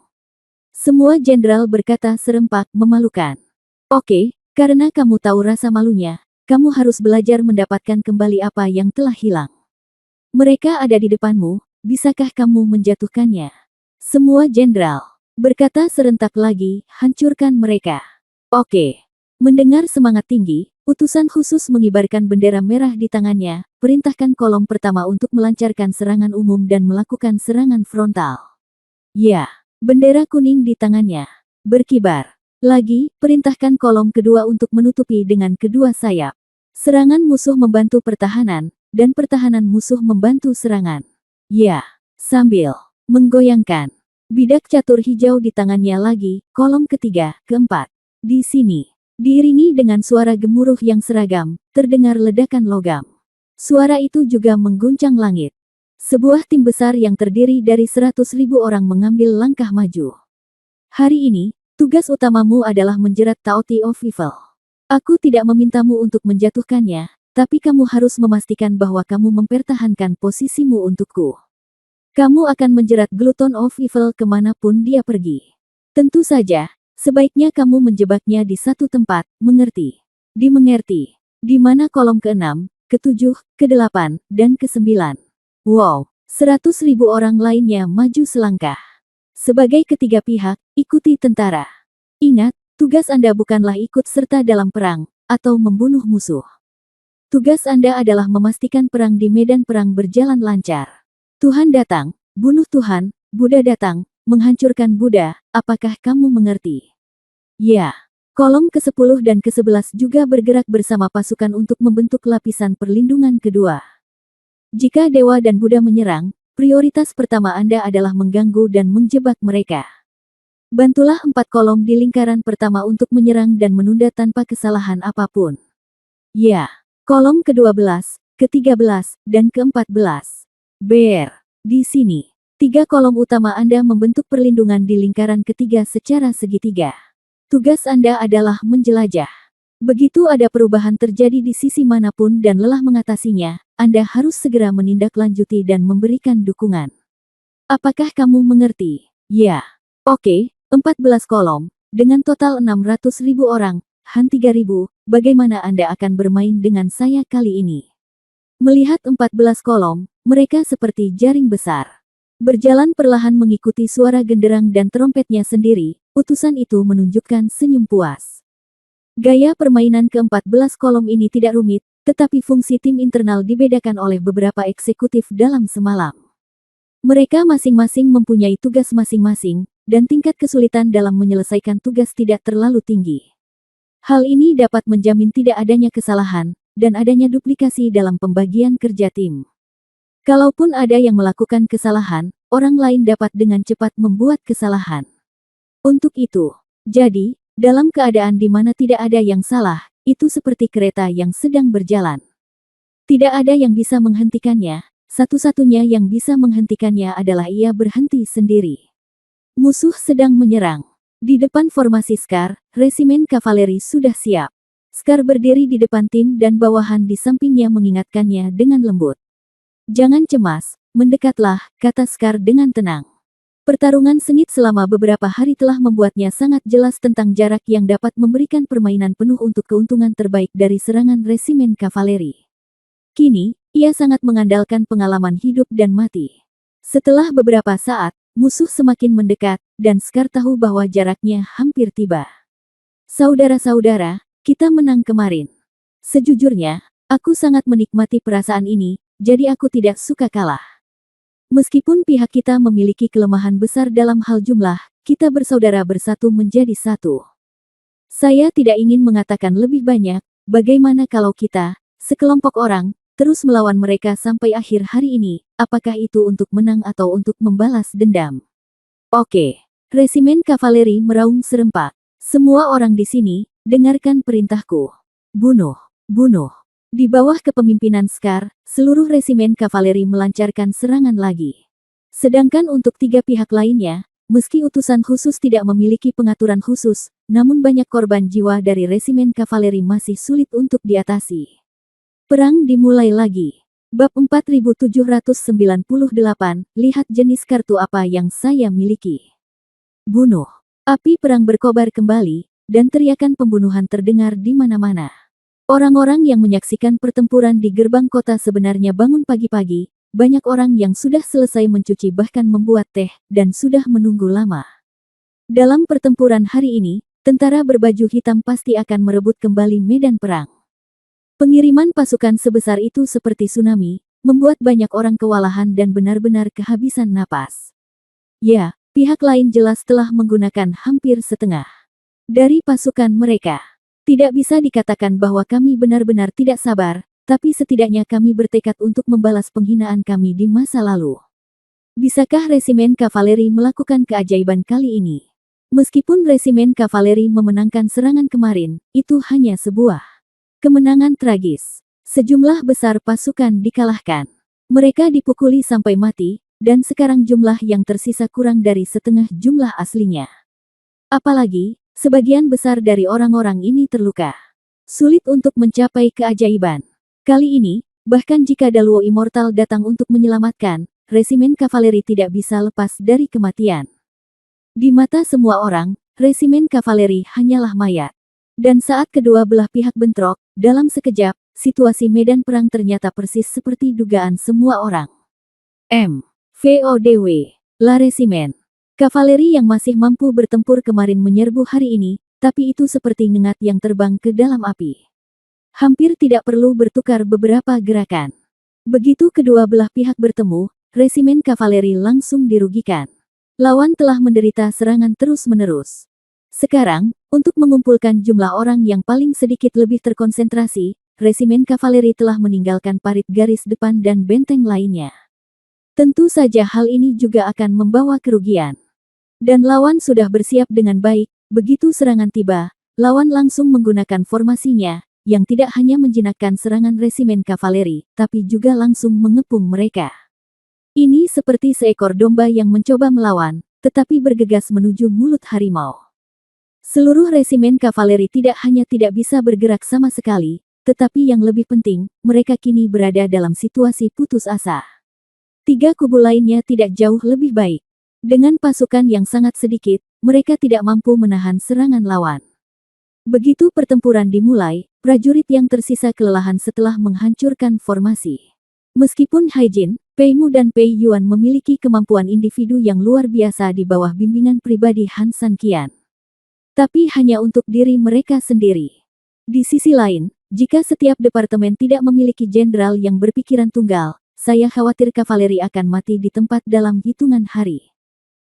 Semua jenderal berkata serempak, memalukan. Oke, karena kamu tahu rasa malunya, kamu harus belajar mendapatkan kembali apa yang telah hilang. Mereka ada di depanmu, bisakah kamu menjatuhkannya? Semua jenderal berkata serentak lagi, hancurkan mereka. Oke. Mendengar semangat tinggi, utusan khusus mengibarkan bendera merah di tangannya, perintahkan kolom pertama untuk melancarkan serangan umum dan melakukan serangan frontal. Ya, bendera kuning di tangannya berkibar. Lagi, perintahkan kolom kedua untuk menutupi dengan kedua sayap. Serangan musuh membantu pertahanan, dan pertahanan musuh membantu serangan. Ya, sambil menggoyangkan bidak catur hijau di tangannya lagi, kolom ketiga, keempat. Di sini, diiringi dengan suara gemuruh yang seragam, terdengar ledakan logam. Suara itu juga mengguncang langit. Sebuah tim besar yang terdiri dari 100.000 orang mengambil langkah maju. Hari ini, tugas utamamu adalah menjerat Taoti of Evil. Aku tidak memintamu untuk menjatuhkannya, tapi kamu harus memastikan bahwa kamu mempertahankan posisimu untukku. Kamu akan menjerat Glutton of Evil kemanapun dia pergi. Tentu saja, sebaiknya kamu menjebaknya di satu tempat, mengerti? Dimengerti. Di mana kolom ke-6, ke-7, ke-8, dan ke-9. Wow, 100.000 orang lainnya maju selangkah. Sebagai ketiga pihak, ikuti tentara. Ingat, tugas Anda bukanlah ikut serta dalam perang, atau membunuh musuh. Tugas Anda adalah memastikan perang di medan perang berjalan lancar. Tuhan datang, bunuh Tuhan, Buddha datang, menghancurkan Buddha, apakah kamu mengerti? Ya. Kolom ke-10 dan ke-11 juga bergerak bersama pasukan untuk membentuk lapisan perlindungan kedua. Jika Dewa dan Buddha menyerang, prioritas pertama Anda adalah mengganggu dan menjebak mereka. Bantulah 4 kolom di lingkaran pertama untuk menyerang dan menunda tanpa kesalahan apapun. Ya, kolom ke-12, ke-13, dan ke-14. Bear. Di sini, 3 kolom utama Anda membentuk perlindungan di lingkaran ketiga secara segitiga. Tugas Anda adalah menjelajah. Begitu ada perubahan terjadi di sisi manapun dan lelah mengatasinya, Anda harus segera menindaklanjuti dan memberikan dukungan. Apakah kamu mengerti? Ya. Oke, 14 kolom. Dengan total 600.000 orang, Han 3.000, bagaimana Anda akan bermain dengan saya kali ini? Melihat 14 kolom, mereka seperti jaring besar. Berjalan perlahan mengikuti suara genderang dan trompetnya sendiri, utusan itu menunjukkan senyum puas. Gaya permainan ke-14 kolom ini tidak rumit, tetapi fungsi tim internal dibedakan oleh beberapa eksekutif dalam semalam. Mereka masing-masing mempunyai tugas masing-masing, dan tingkat kesulitan dalam menyelesaikan tugas tidak terlalu tinggi. Hal ini dapat menjamin tidak adanya kesalahan, dan adanya duplikasi dalam pembagian kerja tim. Kalaupun ada yang melakukan kesalahan, orang lain dapat dengan cepat membuat kesalahan. Untuk itu, jadi, dalam keadaan di mana tidak ada yang salah, itu seperti kereta yang sedang berjalan. Tidak ada yang bisa menghentikannya, satu-satunya yang bisa menghentikannya adalah ia berhenti sendiri. Musuh sedang menyerang. Di depan formasi Scar, resimen kavaleri sudah siap. Scar berdiri di depan tim dan bawahan di sampingnya mengingatkannya dengan lembut. Jangan cemas, mendekatlah, kata Scar dengan tenang. Pertarungan sengit selama beberapa hari telah membuatnya sangat jelas tentang jarak yang dapat memberikan permainan penuh untuk keuntungan terbaik dari serangan resimen kavaleri. Kini, ia sangat mengandalkan pengalaman hidup dan mati. Setelah beberapa saat, musuh semakin mendekat, dan Scar tahu bahwa jaraknya hampir tiba. Saudara-saudara, kita menang kemarin. Sejujurnya, aku sangat menikmati perasaan ini, jadi aku tidak suka kalah. Meskipun pihak kita memiliki kelemahan besar dalam hal jumlah, kita bersaudara bersatu menjadi satu. Saya tidak ingin mengatakan lebih banyak, bagaimana kalau kita, sekelompok orang, terus melawan mereka sampai akhir hari ini, apakah itu untuk menang atau untuk membalas dendam? Oke. Resimen kavaleri meraung serempak. Semua orang di sini, dengarkan perintahku. Bunuh. Bunuh. Di bawah kepemimpinan Scar, seluruh resimen kavaleri melancarkan serangan lagi. Sedangkan untuk 3 pihak lainnya, meski utusan khusus tidak memiliki pengaturan khusus, namun banyak korban jiwa dari resimen kavaleri masih sulit untuk diatasi. Perang dimulai lagi. Bab 4798, lihat jenis kartu apa yang saya miliki. Bunuh. Api perang berkobar kembali, dan teriakan pembunuhan terdengar di mana-mana. Orang-orang yang menyaksikan pertempuran di gerbang kota sebenarnya bangun pagi-pagi, banyak orang yang sudah selesai mencuci bahkan membuat teh, dan sudah menunggu lama. Dalam pertempuran hari ini, tentara berbaju hitam pasti akan merebut kembali medan perang. Pengiriman pasukan sebesar itu seperti tsunami, membuat banyak orang kewalahan dan benar-benar kehabisan napas. Ya, pihak lain jelas telah menggunakan hampir setengah dari pasukan mereka. Tidak bisa dikatakan bahwa kami benar-benar tidak sabar, tapi setidaknya kami bertekad untuk membalas penghinaan kami di masa lalu. Bisakah resimen kavaleri melakukan keajaiban kali ini? Meskipun resimen kavaleri memenangkan serangan kemarin, itu hanya sebuah kemenangan tragis. Sejumlah besar pasukan dikalahkan. Mereka dipukuli sampai mati, dan sekarang jumlah yang tersisa kurang dari setengah jumlah aslinya. Apalagi, sebagian besar dari orang-orang ini terluka. Sulit untuk mencapai keajaiban. Kali ini, bahkan jika Daluo Immortal datang untuk menyelamatkan, resimen kavaleri tidak bisa lepas dari kematian. Di mata semua orang, resimen kavaleri hanyalah mayat. Dan saat kedua belah pihak bentrok, dalam sekejap, situasi medan perang ternyata persis seperti dugaan semua orang. VODW. La Resimen. Kavaleri yang masih mampu bertempur kemarin menyerbu hari ini, tapi itu seperti ngengat yang terbang ke dalam api. Hampir tidak perlu bertukar beberapa gerakan. Begitu kedua belah pihak bertemu, resimen kavaleri langsung dirugikan. Lawan telah menderita serangan terus-menerus. Sekarang, untuk mengumpulkan jumlah orang yang paling sedikit lebih terkonsentrasi, resimen kavaleri telah meninggalkan parit garis depan dan benteng lainnya. Tentu saja hal ini juga akan membawa kerugian. Dan lawan sudah bersiap dengan baik. Begitu serangan tiba, lawan langsung menggunakan formasinya, yang tidak hanya menjinakkan serangan resimen kavaleri, tapi juga langsung mengepung mereka. Ini seperti seekor domba yang mencoba melawan, tetapi bergegas menuju mulut harimau. Seluruh resimen kavaleri tidak hanya tidak bisa bergerak sama sekali, tetapi yang lebih penting, mereka kini berada dalam situasi putus asa. 3 kubu lainnya tidak jauh lebih baik. Dengan pasukan yang sangat sedikit, mereka tidak mampu menahan serangan lawan. Begitu pertempuran dimulai, prajurit yang tersisa kelelahan setelah menghancurkan formasi. Meskipun Haijin, Pei Mu dan Pei Yuan memiliki kemampuan individu yang luar biasa di bawah bimbingan pribadi Han Sanqian. Tapi hanya untuk diri mereka sendiri. Di sisi lain, jika setiap departemen tidak memiliki jenderal yang berpikiran tunggal, saya khawatir kavaleri akan mati di tempat dalam hitungan hari.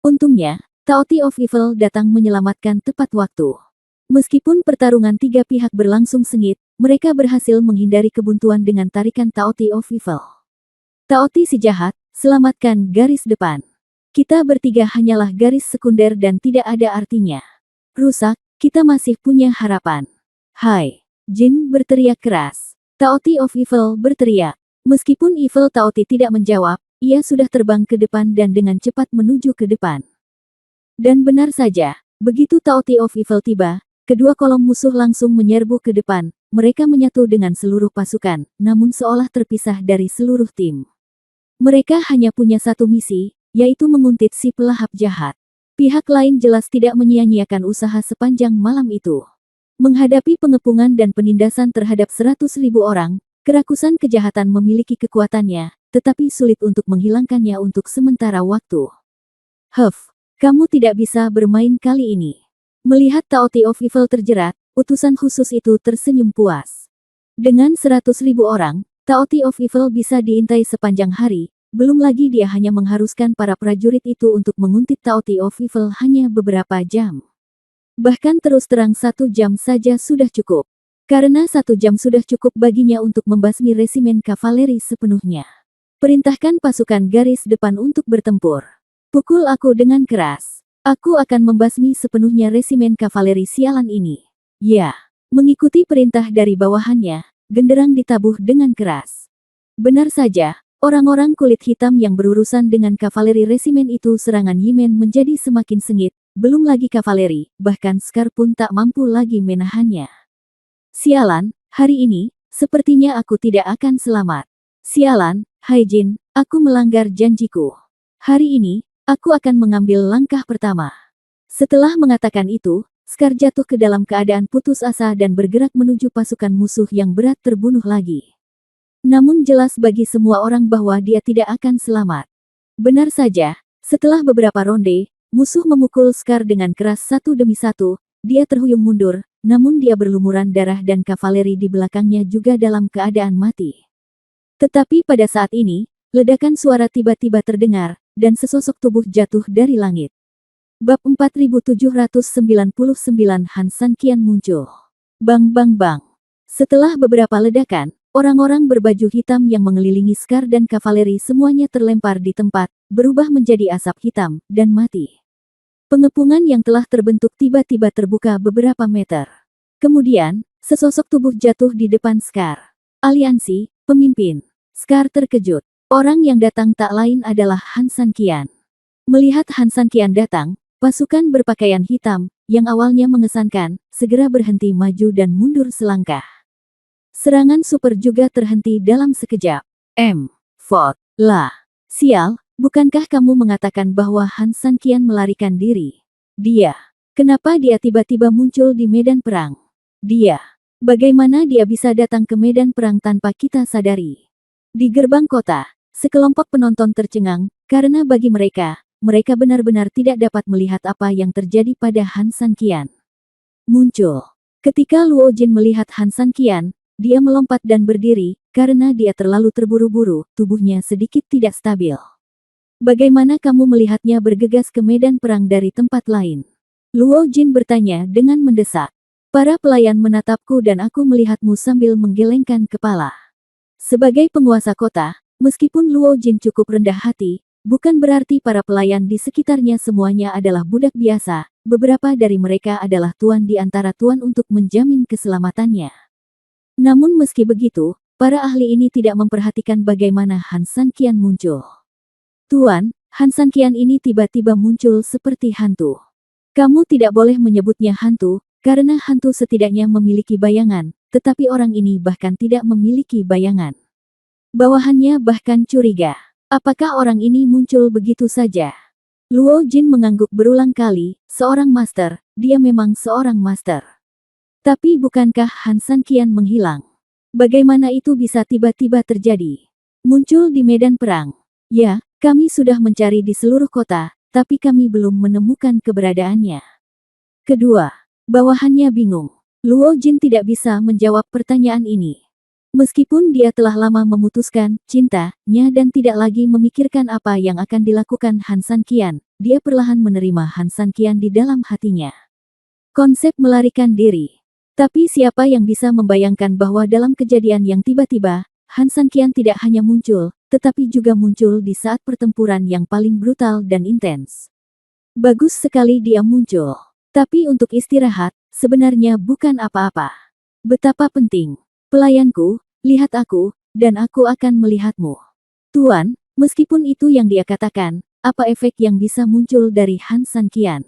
Untungnya, Taoti of Evil datang menyelamatkan tepat waktu. Meskipun pertarungan 3 pihak berlangsung sengit, mereka berhasil menghindari kebuntuan dengan tarikan Taoti of Evil. Taoti si jahat, selamatkan garis depan. Kita bertiga hanyalah garis sekunder dan tidak ada artinya. Rusak, kita masih punya harapan. Hai! Jin berteriak keras. Taoti of Evil berteriak. Meskipun Evil Taoti tidak menjawab, ia sudah terbang ke depan dan dengan cepat menuju ke depan. Dan benar saja, begitu Taoti of Evil tiba, kedua kolom musuh langsung menyerbu ke depan. Mereka menyatu dengan seluruh pasukan, namun seolah terpisah dari seluruh tim. Mereka hanya punya satu misi, yaitu menguntit si pelahap jahat. Pihak lain jelas tidak menyia-nyiakan usaha sepanjang malam itu. Menghadapi pengepungan dan penindasan terhadap 100.000 orang, kerakusan kejahatan memiliki kekuatannya, tetapi sulit untuk menghilangkannya untuk sementara waktu. Kamu tidak bisa bermain kali ini. Melihat Taoti of Evil terjerat, utusan khusus itu tersenyum puas. Dengan 100.000 orang, Taoti of Evil bisa diintai sepanjang hari, belum lagi dia hanya mengharuskan para prajurit itu untuk menguntit Taoti of Evil hanya beberapa jam. Bahkan terus terang 1 jam saja sudah cukup. Karena 1 jam sudah cukup baginya untuk membasmi resimen kavaleri sepenuhnya. Perintahkan pasukan garis depan untuk bertempur. Pukul aku dengan keras. Aku akan membasmi sepenuhnya resimen kavaleri sialan ini. Ya, mengikuti perintah dari bawahannya, genderang ditabuh dengan keras. Benar saja, orang-orang kulit hitam yang berurusan dengan kavaleri resimen itu serangan Yimen menjadi semakin sengit, belum lagi kavaleri, bahkan Scar pun tak mampu lagi menahannya. Sialan, hari ini, sepertinya aku tidak akan selamat. Sialan, Haijin, aku melanggar janjiku. Hari ini, aku akan mengambil langkah pertama. Setelah mengatakan itu, Scar jatuh ke dalam keadaan putus asa dan bergerak menuju pasukan musuh yang berat terbunuh lagi. Namun jelas bagi semua orang bahwa dia tidak akan selamat. Benar saja, setelah beberapa ronde, musuh memukul Scar dengan keras satu demi satu, dia terhuyung mundur, namun dia berlumuran darah dan kavaleri di belakangnya juga dalam keadaan mati. Tetapi pada saat ini, ledakan suara tiba-tiba terdengar, dan sesosok tubuh jatuh dari langit. Bab 4799 Han Sanqian muncul. Bang bang bang. Setelah beberapa ledakan, orang-orang berbaju hitam yang mengelilingi Scar dan kavaleri semuanya terlempar di tempat, berubah menjadi asap hitam, dan mati. Pengepungan yang telah terbentuk tiba-tiba terbuka beberapa meter. Kemudian, sesosok tubuh jatuh di depan Scar. Aliansi, pemimpin. Scar terkejut. Orang yang datang tak lain adalah Han Sanqian. Melihat Han Sanqian datang, pasukan berpakaian hitam, yang awalnya mengesankan, segera berhenti maju dan mundur selangkah. Serangan super juga terhenti dalam sekejap. Fort, lah. Sial, bukankah kamu mengatakan bahwa Han Sanqian melarikan diri? Kenapa dia tiba-tiba muncul di medan perang? Bagaimana dia bisa datang ke medan perang tanpa kita sadari? Di gerbang kota, sekelompok penonton tercengang, karena bagi mereka benar-benar tidak dapat melihat apa yang terjadi pada Han Sanqian. Muncul. Ketika Luo Jin melihat Han Sanqian, dia melompat dan berdiri, karena dia terlalu terburu-buru, tubuhnya sedikit tidak stabil. Bagaimana kamu melihatnya bergegas ke medan perang dari tempat lain? Luo Jin bertanya dengan mendesak. Para pelayan menatapku dan aku melihatmu sambil menggelengkan kepala. Sebagai penguasa kota, meskipun Luo Jin cukup rendah hati, bukan berarti para pelayan di sekitarnya semuanya adalah budak biasa, beberapa dari mereka adalah tuan di antara tuan untuk menjamin keselamatannya. Namun meski begitu, para ahli ini tidak memperhatikan bagaimana Han Sanqian muncul. Tuan, Han Sanqian ini tiba-tiba muncul seperti hantu. Kamu tidak boleh menyebutnya hantu, karena hantu setidaknya memiliki bayangan, tetapi orang ini bahkan tidak memiliki bayangan. Bawahannya bahkan curiga. Apakah orang ini muncul begitu saja? Luo Jin mengangguk berulang kali, seorang master, dia memang seorang master. Tapi bukankah Han Sanqian menghilang? Bagaimana itu bisa tiba-tiba terjadi? Muncul di medan perang. Ya, kami sudah mencari di seluruh kota, tapi kami belum menemukan keberadaannya. Kedua, bawahannya bingung. Luo Jin tidak bisa menjawab pertanyaan ini. Meskipun dia telah lama memutuskan cintanya dan tidak lagi memikirkan apa yang akan dilakukan Han Sanqian, dia perlahan menerima Han Sanqian di dalam hatinya. Konsep melarikan diri. Tapi siapa yang bisa membayangkan bahwa dalam kejadian yang tiba-tiba, Han Sanqian tidak hanya muncul, tetapi juga muncul di saat pertempuran yang paling brutal dan intens. Bagus sekali dia muncul. Tapi untuk istirahat, sebenarnya bukan apa-apa. Betapa penting. Pelayanku, lihat aku, dan aku akan melihatmu. Tuan, meskipun itu yang dia katakan, apa efek yang bisa muncul dari Han Sanqian?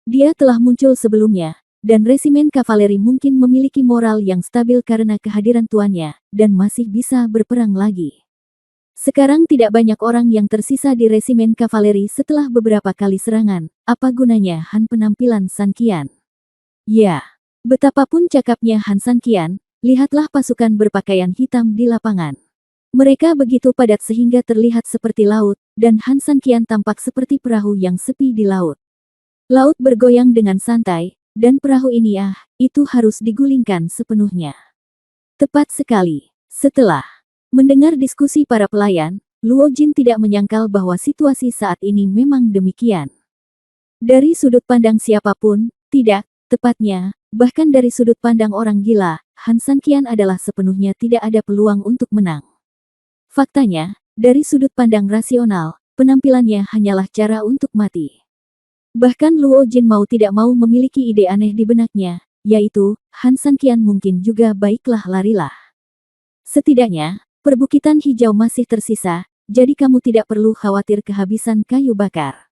Dia telah muncul sebelumnya, dan resimen kavaleri mungkin memiliki moral yang stabil karena kehadiran tuannya, dan masih bisa berperang lagi. Sekarang tidak banyak orang yang tersisa di resimen kavaleri setelah beberapa kali serangan, apa gunanya Han penampilan Sanqian? Ya, betapapun cakapnya Han Sanqian, lihatlah pasukan berpakaian hitam di lapangan. Mereka begitu padat sehingga terlihat seperti laut, dan Han Sanqian tampak seperti perahu yang sepi di laut. Laut bergoyang dengan santai, dan perahu ini itu harus digulingkan sepenuhnya. Tepat sekali. Setelah mendengar diskusi para pelayan, Luo Jin tidak menyangkal bahwa situasi saat ini memang demikian. Dari sudut pandang siapapun, tidak, tepatnya, bahkan dari sudut pandang orang gila, Han Sanqian adalah sepenuhnya tidak ada peluang untuk menang. Faktanya, dari sudut pandang rasional, penampilannya hanyalah cara untuk mati. Bahkan Luo Jin mau tidak mau memiliki ide aneh di benaknya, yaitu, Han Sanqian mungkin juga baiklah larilah. Setidaknya, perbukitan hijau masih tersisa, jadi kamu tidak perlu khawatir kehabisan kayu bakar.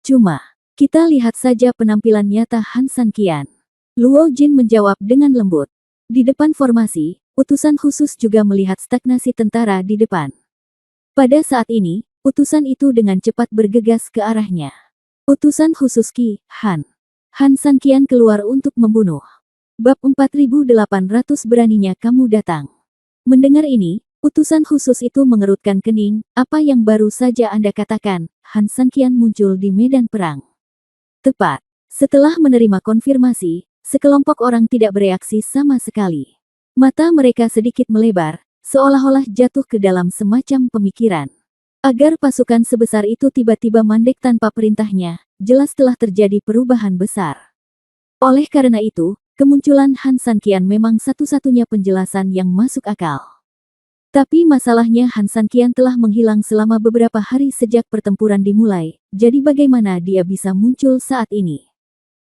Cuma, kita lihat saja penampilan nyata Han Sanqian. Luo Jin menjawab dengan lembut. Di depan formasi, utusan khusus juga melihat stagnasi tentara di depan. Pada saat ini, utusan itu dengan cepat bergegas ke arahnya. Utusan khusus Qi Han. Han Sanqian keluar untuk membunuh. Bab 4800 beraninya kamu datang. Mendengar ini, utusan khusus itu mengerutkan kening, apa yang baru saja Anda katakan, Han Sanqian muncul di medan perang. Tepat. Setelah menerima konfirmasi, sekelompok orang tidak bereaksi sama sekali. Mata mereka sedikit melebar, seolah-olah jatuh ke dalam semacam pemikiran. Agar pasukan sebesar itu tiba-tiba mandek tanpa perintahnya, jelas telah terjadi perubahan besar. Oleh karena itu, kemunculan Han Sanqian memang satu-satunya penjelasan yang masuk akal. Tapi masalahnya Han Sanqian telah menghilang selama beberapa hari sejak pertempuran dimulai, jadi bagaimana dia bisa muncul saat ini?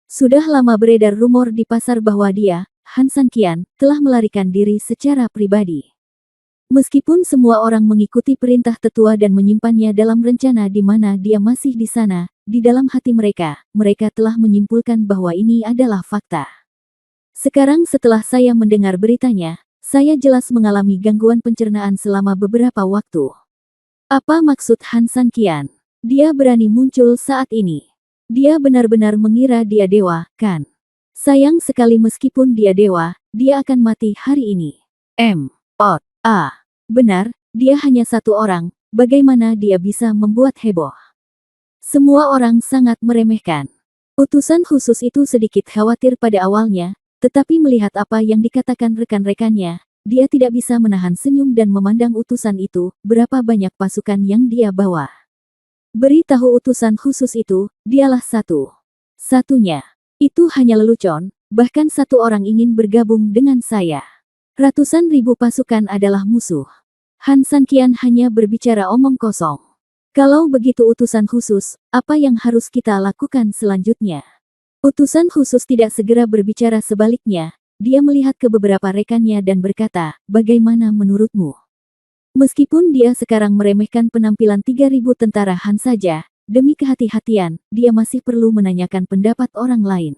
Sudah lama beredar rumor di pasar bahwa dia, Han Sanqian, telah melarikan diri secara pribadi. Meskipun semua orang mengikuti perintah tetua dan menyimpannya dalam rencana di mana dia masih di sana, di dalam hati mereka, mereka telah menyimpulkan bahwa ini adalah fakta. Sekarang setelah saya mendengar beritanya, saya jelas mengalami gangguan pencernaan selama beberapa waktu. Apa maksud Han Sanqian? Dia berani muncul saat ini. Dia benar-benar mengira dia dewa, kan? Sayang sekali meskipun dia dewa, dia akan mati hari ini. Benar, dia hanya satu orang, bagaimana dia bisa membuat heboh? Semua orang sangat meremehkan. Utusan khusus itu sedikit khawatir pada awalnya, tetapi melihat apa yang dikatakan rekan-rekannya, dia tidak bisa menahan senyum dan memandang utusan itu, berapa banyak pasukan yang dia bawa. Beritahu utusan khusus itu, dialah satu-satunya. Itu hanya lelucon, bahkan satu orang ingin bergabung dengan saya. Ratusan ribu pasukan adalah musuh. Han Sanqian hanya berbicara omong kosong. Kalau begitu utusan khusus, apa yang harus kita lakukan selanjutnya? Utusan khusus tidak segera berbicara, sebaliknya, dia melihat ke beberapa rekannya dan berkata, bagaimana menurutmu? Meskipun dia sekarang meremehkan penampilan 3.000 tentara Han saja, demi kehati-hatian, dia masih perlu menanyakan pendapat orang lain.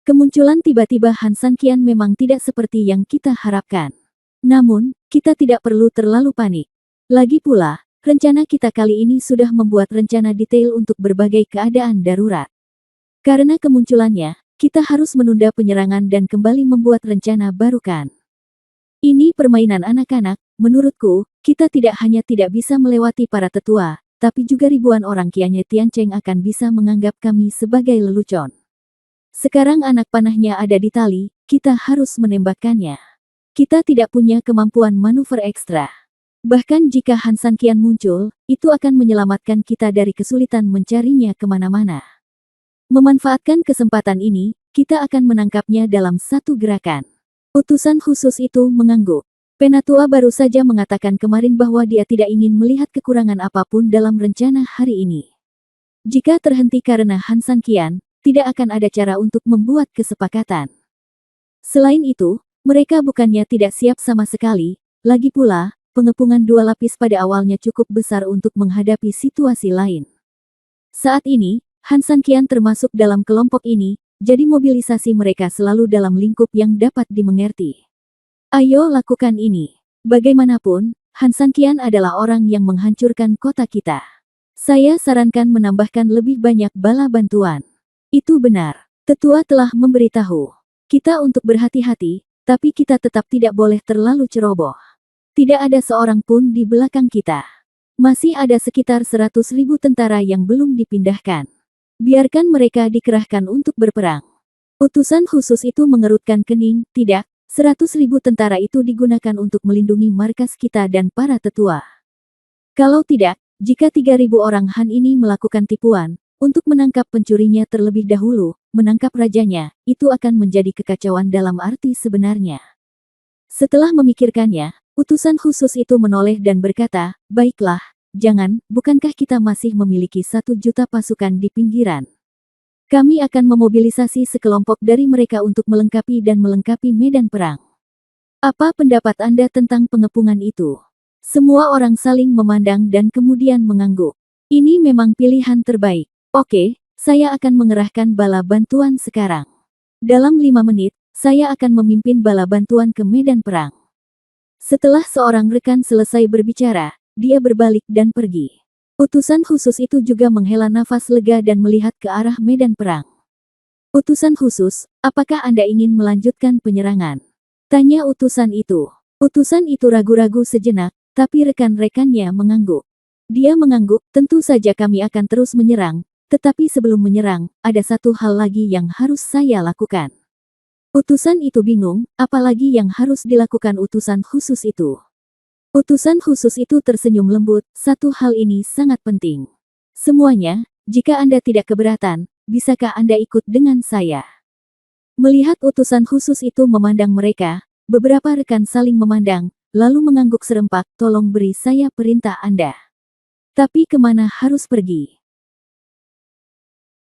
Kemunculan tiba-tiba Han Sanqian memang tidak seperti yang kita harapkan. Namun, kita tidak perlu terlalu panik. Lagi pula, rencana kita kali ini sudah membuat rencana detail untuk berbagai keadaan darurat. Karena kemunculannya, kita harus menunda penyerangan dan kembali membuat rencana baru kan. Ini permainan anak-anak, menurutku, kita tidak hanya tidak bisa melewati para tetua, tapi juga ribuan orang Kianya Tiancheng akan bisa menganggap kami sebagai lelucon. Sekarang anak panahnya ada di tali, kita harus menembakkannya. Kita tidak punya kemampuan manuver ekstra. Bahkan jika Han Sanqian muncul, itu akan menyelamatkan kita dari kesulitan mencarinya kemana-mana. Memanfaatkan kesempatan ini, kita akan menangkapnya dalam satu gerakan. Utusan khusus itu mengangguk. Penatua baru saja mengatakan kemarin bahwa dia tidak ingin melihat kekurangan apapun dalam rencana hari ini. Jika terhenti karena Han Sanqian, tidak akan ada cara untuk membuat kesepakatan. Selain itu, mereka bukannya tidak siap sama sekali, lagi pula, pengepungan 2 lapis pada awalnya cukup besar untuk menghadapi situasi lain. Saat ini, Han Sanqian termasuk dalam kelompok ini, jadi mobilisasi mereka selalu dalam lingkup yang dapat dimengerti. Ayo lakukan ini. Bagaimanapun, Han Sanqian adalah orang yang menghancurkan kota kita. Saya sarankan menambahkan lebih banyak bala bantuan. Itu benar. Tetua telah memberitahu kita untuk berhati-hati, tapi kita tetap tidak boleh terlalu ceroboh. Tidak ada seorang pun di belakang kita. Masih ada sekitar 100.000 tentara yang belum dipindahkan. Biarkan mereka dikerahkan untuk berperang. Utusan khusus itu mengerutkan kening, tidak, 100.000 tentara itu digunakan untuk melindungi markas kita dan para tetua. Kalau tidak, jika 3.000 orang Han ini melakukan tipuan, untuk menangkap pencurinya terlebih dahulu, menangkap rajanya, itu akan menjadi kekacauan dalam arti sebenarnya. Setelah memikirkannya, utusan khusus itu menoleh dan berkata, baiklah, jangan, bukankah kita masih memiliki 1 juta pasukan di pinggiran? Kami akan memobilisasi sekelompok dari mereka untuk melengkapi medan perang. Apa pendapat Anda tentang pengepungan itu? Semua orang saling memandang dan kemudian mengangguk. Ini memang pilihan terbaik. Oke, saya akan mengerahkan bala bantuan sekarang. Dalam 5 menit, saya akan memimpin bala bantuan ke medan perang. Setelah seorang rekan selesai berbicara, dia berbalik dan pergi. Utusan khusus itu juga menghela nafas lega dan melihat ke arah medan perang. Utusan khusus, apakah Anda ingin melanjutkan penyerangan? Tanya utusan itu. Utusan itu ragu-ragu sejenak, tapi rekan-rekannya mengangguk. Dia mengangguk, tentu saja kami akan terus menyerang, tetapi sebelum menyerang, ada satu hal lagi yang harus saya lakukan. Utusan itu bingung, apalagi yang harus dilakukan utusan khusus itu. Utusan khusus itu tersenyum lembut, satu hal ini sangat penting. Semuanya, jika Anda tidak keberatan, bisakah Anda ikut dengan saya? Melihat utusan khusus itu memandang mereka, beberapa rekan saling memandang, lalu mengangguk serempak, tolong beri saya perintah Anda. Tapi kemana harus pergi?